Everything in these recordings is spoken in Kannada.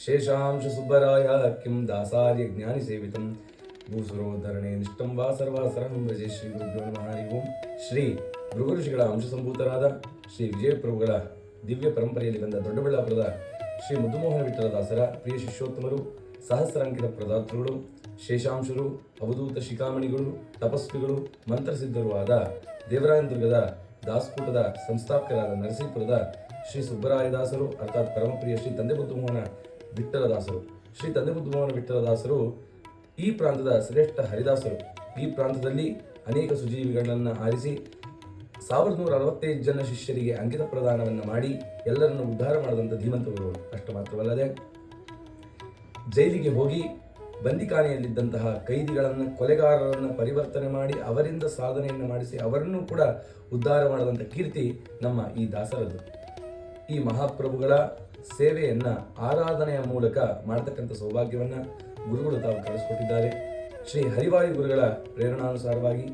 ಶೇಷಾಂಶ ಸುಬ್ಬರಾಯ ಕಿಂ ದಾಸಾರ್ಯ ಜ್ಞಾನಿ ಸೇವಿತಂ ಭೂಸುರೋಧರಣೆ ನಿಷ್ಠಂ ವಾ ಸರ್ವಾಸರಂ ಭಜೆ. ಶ್ರೀ ಗುರುಭ್ಯೋ ನಮಃ. ಹರಿ ಓಂ. ಶ್ರೀ ಭೃಗು ಋಷಿಗಳ ಅಂಶ ಸಂಭೂತರಾದ ಶ್ರೀ ವಿಜಯಪ್ರಭುಗಳ ದಿವ್ಯ ಪರಂಪರೆಯಲ್ಲಿ ಬಂದ ದೊಡ್ಡಬಳ್ಳಾಪುರದ ಶ್ರೀ ಮುದ್ದುಮೋಹನ ವಿಠಲದಾಸರ ಪ್ರಿಯ ಶಿಷ್ಯೋತ್ತಮರು, ಸಹಸ್ರಾಂಕಿತ ಪ್ರದಾತೃಗಳು, ಶೇಷಾಂಶರು, ಅವಧೂತ ಶಿಖಾಮಣಿಗಳು, ತಪಸ್ವಿಗಳು, ಮಂತ್ರಸಿದ್ಧರೂ ಆದ ದೇವರಾಯನದುರ್ಗದ ದಾಸಕೂಟದ ಸಂಸ್ಥಾಪಕರಾದ ನರಸೀಪುರದ ಶ್ರೀ ಸುಬ್ಬರಾಯದಾಸರು ಅರ್ಥಾತ್ ಪರಮಪ್ರಿಯ ಶ್ರೀ ತಂದೆ ಮುದ್ದುಮೋಹನ ವಿಠಲದಾಸರು. ಶ್ರೀ ತಂದೆ ಮುದ್ದುಮೋಹನ ವಿಠಲದಾಸರು ಈ ಪ್ರಾಂತದ ಶ್ರೇಷ್ಠ ಹರಿದಾಸರು. ಈ ಪ್ರಾಂತದಲ್ಲಿ ಅನೇಕ ಸುಜೀವಿಗಳನ್ನು ಆರಿಸಿ 1165 ಜನ ಶಿಷ್ಯರಿಗೆ ಅಂಕಿತ ಪ್ರದಾನವನ್ನು ಮಾಡಿ ಎಲ್ಲರನ್ನು ಉದ್ಧಾರ ಮಾಡಿದಂಥ ಧೀಮಂತವರು. ಅಷ್ಟು ಮಾತ್ರವಲ್ಲದೆ ಜೈಲಿಗೆ ಹೋಗಿ ಬಂದಿಖಾನೆಯಲ್ಲಿದ್ದಂತಹ ಕೈದಿಗಳನ್ನು, ಕೊಲೆಗಾರರನ್ನು ಪರಿವರ್ತನೆ ಮಾಡಿ ಅವರಿಂದ ಸಾಧನೆಯನ್ನು ಮಾಡಿಸಿ ಅವರನ್ನು ಕೂಡ ಉದ್ಧಾರ ಮಾಡಿದಂಥ ಕೀರ್ತಿ ನಮ್ಮ ಈ ದಾಸರದ್ದು. ಈ ಮಹಾಪ್ರಭುಗಳ ಸೇವೆಯನ್ನು ಆರಾಧನೆಯ ಮೂಲಕ ಮಾಡತಕ್ಕಂಥ ಸೌಭಾಗ್ಯವನ್ನು ಗುರುಗಳು ತಾವು ಕಳಿಸ್ಕೊಟ್ಟಿದ್ದಾರೆ. ಶ್ರೀ ಹರಿವಾಯು ಗುರುಗಳ ಪ್ರೇರಣಾನುಸಾರವಾಗಿ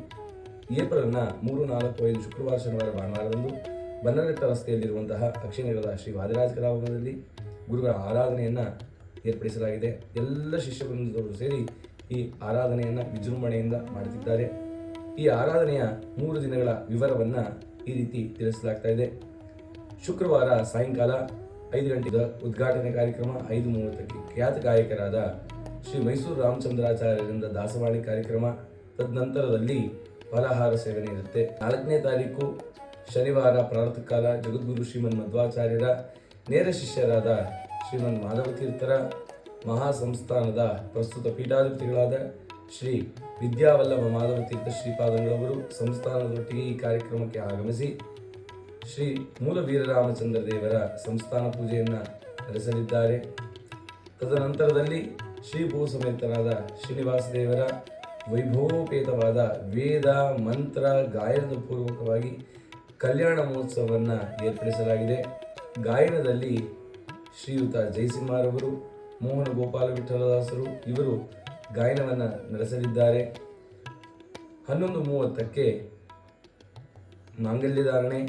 ಏಪ್ರಿಲ್ 3, 4, 5 ಶುಕ್ರವಾರ, ಶನಿವಾರ, ಭಾನುವಾರದಂದು ಬನ್ನಘಟ್ಟ ರಸ್ತೆಯಲ್ಲಿರುವಂತಹ ಅಕ್ಷಯನಗರದ ಶ್ರೀ ವಾದಿರಾಜ ಕಲಾಭವನದಲ್ಲಿ ಗುರುಗಳ ಆರಾಧನೆಯನ್ನು ಏರ್ಪಡಿಸಲಾಗಿದೆ. ಎಲ್ಲ ಶಿಷ್ಯವೃಂದದವರು ಸೇರಿ ಈ ಆರಾಧನೆಯನ್ನು ವಿಜೃಂಭಣೆಯಿಂದ ಮಾಡುತ್ತಿದ್ದಾರೆ. ಈ ಆರಾಧನೆಯ 3 ದಿನಗಳ ವಿವರವನ್ನು ಈ ರೀತಿ ತಿಳಿಸಲಾಗ್ತಾ ಇದೆ. ಶುಕ್ರವಾರ ಸಾಯಂಕಾಲ 5 ಗಂಟೆಗೆ ಉದ್ಘಾಟನೆ ಕಾರ್ಯಕ್ರಮ. 5:30ಕ್ಕೆ ಖ್ಯಾತ ಗಾಯಕರಾದ ಶ್ರೀ ಮೈಸೂರು ರಾಮಚಂದ್ರಾಚಾರ್ಯರಿಂದ ದಾಸವಾಣಿ ಕಾರ್ಯಕ್ರಮ. ತದನಂತರದಲ್ಲಿ ಫಲಾಹಾರ ಸೇವನೆ ಇರುತ್ತೆ. 4ನೇ ತಾರೀಕು ಶನಿವಾರ ಪ್ರಾತಃ ಕಾಲ ಜಗದ್ಗುರು ಶ್ರೀಮನ್ ಮಧ್ವಾಚಾರ್ಯರ ನೇರ ಶಿಷ್ಯರಾದ ಶ್ರೀಮನ್ ಮಾಧವತೀರ್ಥರ ಮಹಾಸಂಸ್ಥಾನದ ಪ್ರಸ್ತುತ ಪೀಠಾಧಿಪತಿಗಳಾದ ಶ್ರೀ ವಿದ್ಯಾವಲ್ಲಭ ಮಾಧವತೀರ್ಥ ಶ್ರೀಪಾದಂಗಳವರು ಸಂಸ್ಥಾನದೊಟ್ಟಿಗೆ ಈ ಕಾರ್ಯಕ್ರಮಕ್ಕೆ ಆಗಮಿಸಿ ಶ್ರೀ ಮೂಲ ವೀರರಾಮಚಂದ್ರ ದೇವರ ಸಂಸ್ಥಾನ ಪೂಜೆಯನ್ನು ನಡೆಸಲಿದ್ದಾರೆ. ತದನಂತರದಲ್ಲಿ ಶ್ರೀ ಭೂ ಸಮೇತರಾದ ಶ್ರೀನಿವಾಸ ದೇವರ ವೈಭವೋಪೇತವಾದ ವೇದ ಮಂತ್ರ ಗಾಯನದ ಪೂರ್ವಕವಾಗಿ ಕಲ್ಯಾಣ ಮಹೋತ್ಸವವನ್ನು ಏರ್ಪಡಿಸಲಾಗಿದೆ. ಗಾಯನದಲ್ಲಿ ಶ್ರೀಯುತ ಜಯಸಿಂಹರವರು, ಮೋಹನ ಗೋಪಾಲ ವಿಠಲದಾಸರು ಇವರು ಗಾಯನವನ್ನು ನಡೆಸಲಿದ್ದಾರೆ. 11:30ಕ್ಕೆ ಮಾಂಗಲ್ಯಧಾರಣೆ,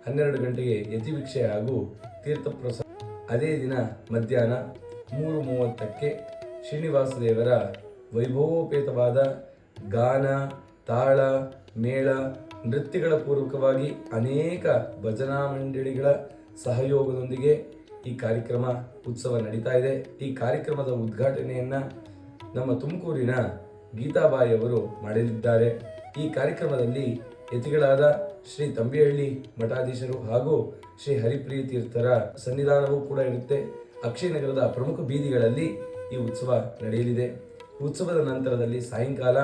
12 ಗಂಟೆಗೆ ಯತಿಭಿಕ್ಷೆ ಹಾಗೂ ತೀರ್ಥಪ್ರಸಾದ. ಅದೇ ದಿನ ಮಧ್ಯಾಹ್ನ 3:30ಕ್ಕೆ ಶ್ರೀನಿವಾಸ ದೇವರ ವೈಭವೋಪೇತವಾದ ಗಾನ, ತಾಳ, ಮೇಳ, ನೃತ್ಯಗಳ ಪೂರ್ವಕವಾಗಿ ಅನೇಕ ಭಜನಾ ಮಂಡಳಿಗಳ ಸಹಯೋಗದೊಂದಿಗೆ ಈ ಕಾರ್ಯಕ್ರಮ ಉತ್ಸವ ನಡೀತಾ ಇದೆ. ಈ ಕಾರ್ಯಕ್ರಮದ ಉದ್ಘಾಟನೆಯನ್ನು ನಮ್ಮ ತುಮಕೂರಿನ ಗೀತಾಬಾಯಿ ಅವರು ಮಾಡಲಿದ್ದಾರೆ. ಈ ಕಾರ್ಯಕ್ರಮದಲ್ಲಿ ಯತಿಗಳಾದ ಶ್ರೀ ತಂಬಿಹಳ್ಳಿ ಮಠಾಧೀಶರು ಹಾಗೂ ಶ್ರೀ ಹರಿಪ್ರಿಯ ತೀರ್ಥರ ಸನ್ನಿಧಾನವೂ ಕೂಡ ಇರುತ್ತೆ. ಅಕ್ಷಯನಗರದ ಪ್ರಮುಖ ಬೀದಿಗಳಲ್ಲಿ ಈ ಉತ್ಸವ ನಡೆಯಲಿದೆ. ಉತ್ಸವದ ನಂತರದಲ್ಲಿ ಸಾಯಂಕಾಲ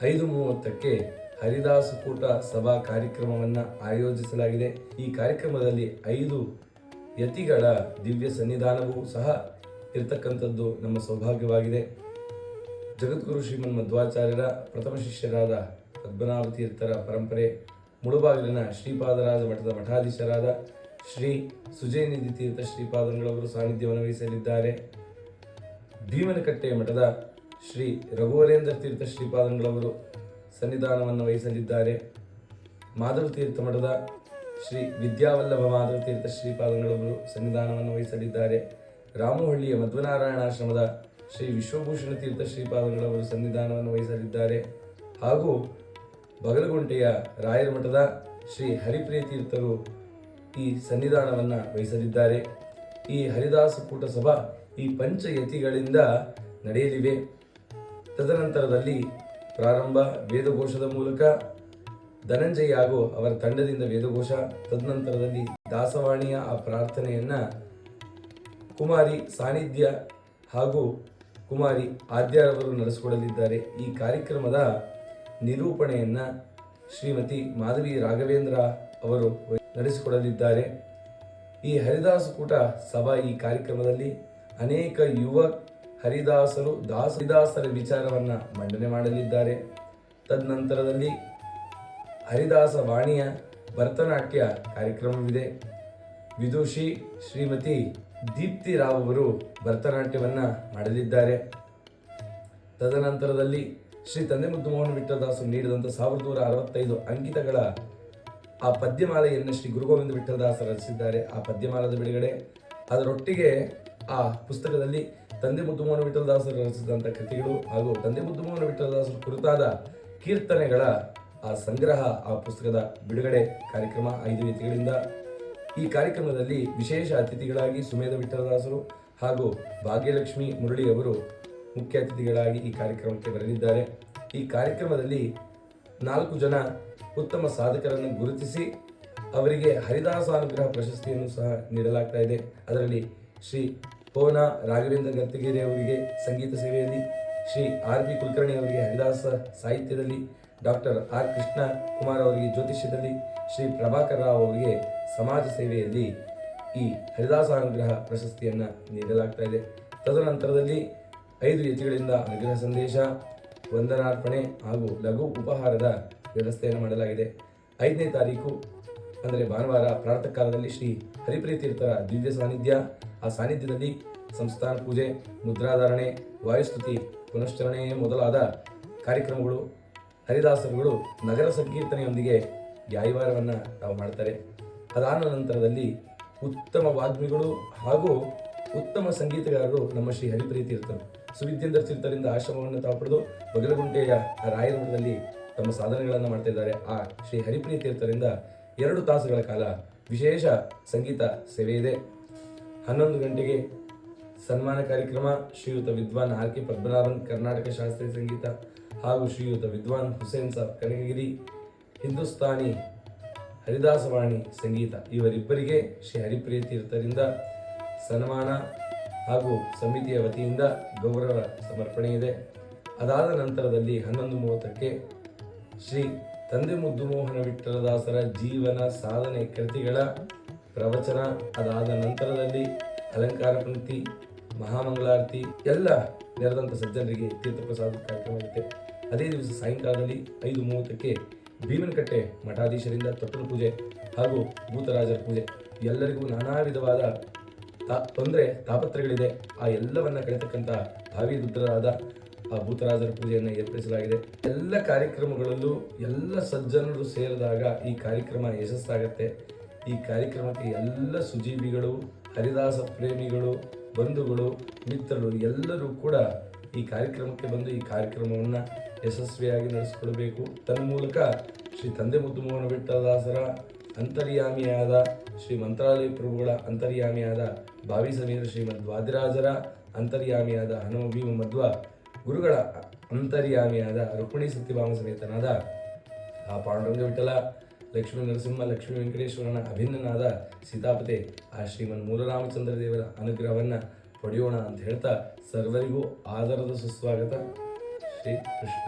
5:30ಕ್ಕೆ ಹರಿದಾಸಕೂಟ ಸಭಾ ಕಾರ್ಯಕ್ರಮವನ್ನು ಆಯೋಜಿಸಲಾಗಿದೆ. ಈ ಕಾರ್ಯಕ್ರಮದಲ್ಲಿ 5 ಯತಿಗಳ ದಿವ್ಯ ಸನ್ನಿಧಾನವೂ ಸಹ ಇರತಕ್ಕಂಥದ್ದು ನಮ್ಮ ಸೌಭಾಗ್ಯವಾಗಿದೆ. ಜಗದ್ಗುರು ಶ್ರೀಮನ್ ಮಧ್ವಾಚಾರ್ಯರ ಪ್ರಥಮ ಶಿಷ್ಯರಾದ ಪದ್ಮನಾಭ ತೀರ್ಥರ ಪರಂಪರೆ ಮುಳುಬಾಗಿಲಿನ ಶ್ರೀಪಾದರಾಜ ಮಠದ ಮಠಾಧೀಶರಾದ ಶ್ರೀ ಸುಜಯನಿಧಿ ತೀರ್ಥ ಶ್ರೀಪಾದಂಗಳವರು ಸಾನ್ನಿಧ್ಯವನ್ನು ವಹಿಸಲಿದ್ದಾರೆ. ಭೀಮನಕಟ್ಟೆ ಮಠದ ಶ್ರೀ ರಘುವರೇಂದ್ರ ತೀರ್ಥ ಶ್ರೀಪಾದಂಗಳವರು ಸನ್ನಿಧಾನವನ್ನು ವಹಿಸಲಿದ್ದಾರೆ. ಮಾಧವ ತೀರ್ಥ ಮಠದ ಶ್ರೀ ವಿದ್ಯಾವಲ್ಲಭ ಮಾಧವ ತೀರ್ಥ ಶ್ರೀಪಾದಂಗಳವರು ಸನ್ನಿಧಾನವನ್ನು ವಹಿಸಲಿದ್ದಾರೆ. ರಾಮೋಹಳ್ಳಿಯ ಮಧ್ವನಾರಾಯಣಾಶ್ರಮದ ಶ್ರೀ ವಿಶ್ವಭೂಷಣ ತೀರ್ಥ ಶ್ರೀಪಾದಂಗಳವರು ಸನ್ನಿಧಾನವನ್ನು ವಹಿಸಲಿದ್ದಾರೆ. ಹಾಗೂ ಬಗಲಗುಂಟೆಯ ರಾಯರ ಮಠದ ಶ್ರೀ ಹರಿಪ್ರಿಯ ತೀರ್ಥರು ಈ ಸನ್ನಿಧಾನವನ್ನು ವಹಿಸಲಿದ್ದಾರೆ. ಈ ಹರಿದಾಸಕೂಟ ಸಭಾ ಈ ಪಂಚಯತಿಗಳಿಂದ ನಡೆಯಲಿವೆ. ತದನಂತರದಲ್ಲಿ ಪ್ರಾರಂಭ ವೇದಘೋಷದ ಮೂಲಕ ಧನಂಜಯ ಹಾಗೂ ಅವರ ತಂಡದಿಂದ ವೇದಘೋಷ, ತದನಂತರದಲ್ಲಿ ದಾಸವಾಣಿಯ ಆ ಪ್ರಾರ್ಥನೆಯನ್ನು ಕುಮಾರಿ ಸಾನ್ನಿಧ್ಯ ಹಾಗೂ ಕುಮಾರಿ ಆದ್ಯರವರು ನಡೆಸಿಕೊಡಲಿದ್ದಾರೆ. ಈ ಕಾರ್ಯಕ್ರಮದ ನಿರೂಪಣೆಯನ್ನು ಶ್ರೀಮತಿ ಮಾಧವಿ ರಾಘವೇಂದ್ರ ಅವರು ನಡೆಸಿಕೊಡಲಿದ್ದಾರೆ. ಈ ಹರಿದಾಸಕೂಟ ಸಭಾ ಈ ಕಾರ್ಯಕ್ರಮದಲ್ಲಿ ಅನೇಕ ಯುವ ಹರಿದಾಸರು ಹರಿದಾಸರ ವಿಚಾರವನ್ನು ಮಂಡನೆ ಮಾಡಲಿದ್ದಾರೆ. ತದನಂತರದಲ್ಲಿ ಹರಿದಾಸ ವಾಣಿಯ ಭರತನಾಟ್ಯ ಕಾರ್ಯಕ್ರಮವಿದೆ. ವಿದುಷಿ ಶ್ರೀಮತಿ ದೀಪ್ತಿ ರಾವ್ ಅವರು ಭರತನಾಟ್ಯವನ್ನು ಮಾಡಲಿದ್ದಾರೆ. ತದನಂತರದಲ್ಲಿ ಶ್ರೀ ತಂದೆ ಮುದ್ದುಮೋಹನ ವಿಠಲದಾಸರು ನೀಡಿದಂಥ 1165 ಅಂಕಿತಗಳ ಆ ಪದ್ಯಮಾಲೆಯನ್ನು ಶ್ರೀ ಗುರುಗೋವಿಂದ ವಿಠಲದಾಸರು ರಚಿಸಿದ್ದಾರೆ. ಆ ಪದ್ಯಮಾಲದ ಬಿಡುಗಡೆ, ಅದರೊಟ್ಟಿಗೆ ಆ ಪುಸ್ತಕದಲ್ಲಿ ತಂದೆ ಮುದ್ದುಮೋಹನ ವಿಠಲದಾಸರು ರಚಿಸಿದಂಥ ಕೃತಿಗಳು ಹಾಗೂ ತಂದೆ ಮುದ್ದುಮೋಹನ ವಿಠಲದಾಸರು ಕುರಿತಾದ ಕೀರ್ತನೆಗಳ ಆ ಸಂಗ್ರಹ, ಆ ಪುಸ್ತಕದ ಬಿಡುಗಡೆ ಕಾರ್ಯಕ್ರಮ 5 ಯತಿಗಳಿಂದ. ಈ ಕಾರ್ಯಕ್ರಮದಲ್ಲಿ ವಿಶೇಷ ಅತಿಥಿಗಳಾಗಿ ಸುಮೇಧ ವಿಠಲದಾಸರು ಹಾಗೂ ಭಾಗ್ಯಲಕ್ಷ್ಮಿ ಮುರಳಿ ಅವರು ಮುಖ್ಯ ಅತಿಥಿಗಳಾಗಿ ಈ ಕಾರ್ಯಕ್ರಮಕ್ಕೆ ಬರಲಿದ್ದಾರೆ. ಈ ಕಾರ್ಯಕ್ರಮದಲ್ಲಿ 4 ಜನ ಉತ್ತಮ ಸಾಧಕರನ್ನು ಗುರುತಿಸಿ ಅವರಿಗೆ ಹರಿದಾಸಾನುಗ್ರಹ ಪ್ರಶಸ್ತಿಯನ್ನು ಸಹ ನೀಡಲಾಗ್ತಾ ಇದೆ. ಅದರಲ್ಲಿ ಶ್ರೀ ಪೋನ ರಾಘವೇಂದ್ರ ಗರ್ತಿಗೇರಿ ಅವರಿಗೆ ಸಂಗೀತ ಸೇವೆಯಲ್ಲಿ, ಶ್ರೀ ಆರ್ ಪಿ ಕುಲಕರ್ಣಿ ಅವರಿಗೆ ಹರಿದಾಸ ಸಾಹಿತ್ಯದಲ್ಲಿ, ಡಾಕ್ಟರ್ ಆರ್ ಕೃಷ್ಣ ಕುಮಾರ್ ಅವರಿಗೆ ಜ್ಯೋತಿಷ್ಯದಲ್ಲಿ, ಶ್ರೀ ಪ್ರಭಾಕರ್ ರಾವ್ ಅವರಿಗೆ ಸಮಾಜ ಸೇವೆಯಲ್ಲಿ ಈ ಹರಿದಾಸಾನುಗ್ರಹ ಪ್ರಶಸ್ತಿಯನ್ನು ನೀಡಲಾಗ್ತಾ ಇದೆ. ತದನಂತರದಲ್ಲಿ 5 ಯತಿಗಳಿಂದ ಅನುಗ್ರಹ ಸಂದೇಶ, ವಂದನಾರ್ಪಣೆ ಹಾಗೂ ಲಘು ಉಪಹಾರದ ವ್ಯವಸ್ಥೆಯನ್ನು ಮಾಡಲಾಗಿದೆ. 5ನೇ ತಾರೀಕು ಅಂದರೆ ಭಾನುವಾರ ಪ್ರಾತಃ ಕಾಲದಲ್ಲಿ ಶ್ರೀ ಹರಿಪ್ರಿಯತೀರ್ಥರ ದಿವ್ಯ ಸಾನ್ನಿಧ್ಯ. ಆ ಸಾನ್ನಿಧ್ಯದಲ್ಲಿ ಸಂಸ್ಥಾನ ಪೂಜೆ, ಮುದ್ರಾಧಾರಣೆ, ವಾಯುಸ್ತುತಿ, ಪುನಶ್ಚರಣೆ ಮೊದಲಾದ ಕಾರ್ಯಕ್ರಮಗಳು, ಹರಿದಾಸರುಗಳು ನಗರ ಸಂಕೀರ್ತನೆಯೊಂದಿಗೆ ಗಾಯವಾರವನ್ನು ತಾವು ಮಾಡ್ತಾರೆ. ಅದಾದ ನಂತರದಲ್ಲಿ ಉತ್ತಮ ವಾಗ್ಮಿಗಳು ಹಾಗೂ ಉತ್ತಮ ಸಂಗೀತಗಾರರು ನಮ್ಮ ಶ್ರೀ ಹರಿಪ್ರಿಯತೀರ್ಥರು ಸುವಿದ್ಯೇಂದ್ರ ತೀರ್ಥರಿಂದ ಆಶ್ರಮವನ್ನು ತಾವು ಪಡೆದು ಬಗಲಗುಂಟೆಯ ರಾಯರ ಮಠದಲ್ಲಿ ತಮ್ಮ ಸಾಧನೆಗಳನ್ನು ಮಾಡ್ತಾ ಇದ್ದಾರೆ. ಆ ಶ್ರೀ ಹರಿಪ್ರಿಯ ತೀರ್ಥರಿಂದ 2 ತಾಸುಗಳ ಕಾಲ ವಿಶೇಷ ಸಂಗೀತ ಸೇವೆ ಇದೆ. 11 ಗಂಟೆಗೆ ಸನ್ಮಾನ ಕಾರ್ಯಕ್ರಮ. ಶ್ರೀಯುತ ವಿದ್ವಾನ್ ಆರ್ ಕೆ ಪದ್ಮನಾಭನ್ ಕರ್ನಾಟಕ ಶಾಸ್ತ್ರೀಯ ಸಂಗೀತ ಹಾಗೂ ಶ್ರೀಯುತ ವಿದ್ವಾನ್ ಹುಸೇನ್ ಸಾಬ್ ಕನಕಗಿರಿ ಹಿಂದೂಸ್ತಾನಿ ಹರಿದಾಸವಾಣಿ ಸಂಗೀತ, ಇವರಿಬ್ಬರಿಗೆ ಶ್ರೀ ಹರಿಪ್ರಿಯ ತೀರ್ಥರಿಂದ ಸನ್ಮಾನ ಹಾಗೂ ಸಮಿತಿಯ ವತಿಯಿಂದ ಗೌರವ ಸಮರ್ಪಣೆ ಇದೆ. ಅದಾದ ನಂತರದಲ್ಲಿ 11:30ಕ್ಕೆ ಶ್ರೀ ತಂದೆ ಮುದ್ದುಮೋಹನ ವಿಠಲದಾಸರ ಜೀವನ ಸಾಧನೆ ಕೃತಿಗಳ ಪ್ರವಚನ. ಅದಾದ ನಂತರದಲ್ಲಿ ಅಲಂಕಾರ ಪಂಕ್ತಿ, ಮಹಾಮಂಗಳಾರತಿ ಎಲ್ಲ ನೆರೆದಂಥ ಸಜ್ಜನರಿಗೆ ತೀರ್ಥಪ್ರಸಾದ ಕಾರ್ಯಕ್ರಮ ಇರುತ್ತೆ. ಅದೇ ದಿವಸ ಸಾಯಂಕಾಲದಲ್ಲಿ 5:30ಕ್ಕೆ ಭೀಮನಕಟ್ಟೆ ಮಠಾಧೀಶರಿಂದ ತೊಟ್ಟಲು ಪೂಜೆ ಹಾಗೂ ಭೂತರಾಜರ ಪೂಜೆ. ಎಲ್ಲರಿಗೂ ನಾನಾ ವಿಧವಾದ ತೊಂದರೆ ತಾಪತ್ರಗಳಿದೆ. ಆ ಎಲ್ಲವನ್ನ ಕಳೆತಕ್ಕಂಥ ಭಾವಿ ರುದ್ರರಾದ ಆ ಭೂತರಾಜರ ಪೂಜೆಯನ್ನು ಏರ್ಪಡಿಸಲಾಗಿದೆ. ಎಲ್ಲ ಕಾರ್ಯಕ್ರಮಗಳಲ್ಲೂ ಎಲ್ಲ ಸಜ್ಜನರು ಸೇರಿದಾಗ ಈ ಕಾರ್ಯಕ್ರಮ ಯಶಸ್ಸಾಗತ್ತೆ. ಈ ಕಾರ್ಯಕ್ರಮಕ್ಕೆ ಎಲ್ಲ ಸುಜೀವಿಗಳು, ಹರಿದಾಸ ಪ್ರೇಮಿಗಳು, ಬಂಧುಗಳು, ಮಿತ್ರರು ಎಲ್ಲರೂ ಕೂಡ ಈ ಕಾರ್ಯಕ್ರಮಕ್ಕೆ ಬಂದು ಈ ಕಾರ್ಯಕ್ರಮವನ್ನು ಯಶಸ್ವಿಯಾಗಿ ನಡೆಸಿಕೊಡಬೇಕು. ತನ್ಮೂಲಕ ಶ್ರೀ ತಂದೆ ಮುದ್ದುಮೋಹನ ವಿಠಲದಾಸರ ಅಂತರ್ಯಾಮಿಯಾದ ಶ್ರೀ ಮಂತ್ರಾಲಯ ಪ್ರಭುಗಳ ಅಂತರ್ಯಾಮಿಯಾದ ಭಾವಿ ಸಮೀರ ಶ್ರೀಮದ್ ವಾದಿರಾಜರ ಅಂತರ್ಯಾಮಿಯಾದ ಹನುಮ ಭೀಮ ಮಧ್ವ ಗುರುಗಳ ಅಂತರ್ಯಾಮಿಯಾದ ರುಕ್ಮಿಣಿ ಸತ್ಯಭಾಮ ಸಮೇತನಾದ ಆ ಪಾಂಡುರಂಗ ವಿಠಲ, ಲಕ್ಷ್ಮೀ ನರಸಿಂಹ, ಲಕ್ಷ್ಮೀ ವೆಂಕಟೇಶ್ವರನ ಅಭಿನ್ನನಾದ ಸೀತಾಪತೆ ಆ ಶ್ರೀಮನ್ ಮೂಲರಾಮಚಂದ್ರ ದೇವರ ಅನುಗ್ರಹವನ್ನು ಪಡೆಯೋಣ ಅಂತ ಹೇಳ್ತಾ ಸರ್ವರಿಗೂ ಆದರದ ಸುಸ್ವಾಗತ. ಶ್ರೀ ಕೃಷ್ಣ.